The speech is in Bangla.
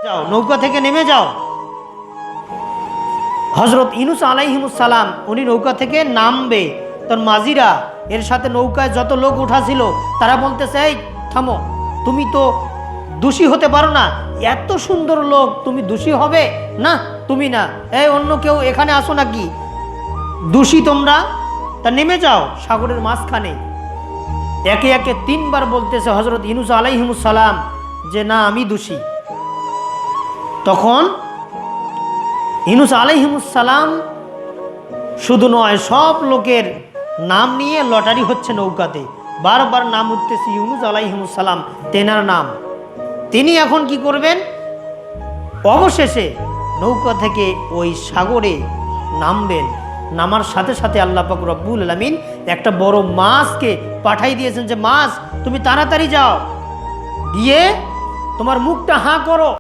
যাও, নৌকা থেকে নেমে যাও। হযরত ইউনূস আলাইহিস সালাম উনি নৌকা থেকে নামবে, তোর মাঝিরা এর সাথে নৌকায় যত লোক উঠা ছিল তারা বলতেছে, এই থামো, তুমি তো দোষী হতে পারো না, এত সুন্দর লোক তুমি দোষী হবে না, তুমি না, এই অন্য কেউ এখানে আসো নাকি, দোষী তোমরা, তা নেমে যাও সাগরের মাঝখানে। একে একে 3 বার বলতেছে হযরত ইউনূস আলাইহিস সালাম যে না, আমি দোষী। তখন ইউনূস আলাইহিস সালাম শুধু নয়, সব লোকের নাম নিয়ে লটারি হচ্ছে নৌকাতে, বারবার নাম উঠতেছে ইউনূস আলাইহিস সালাম, তেনার নাম। তিনি এখন কি করবেন? অবশেষে নৌকা থেকে ওই সাগরে নামবেন। নামার সাথে সাথে আল্লাহ পাক রব্বুল আলামিন একটা বড় মাছকে পাঠাই দিয়েছেন যে, মাছ তুমি তাড়াতাড়ি যাও, গিয়ে তোমার মুখটা হাঁ করো।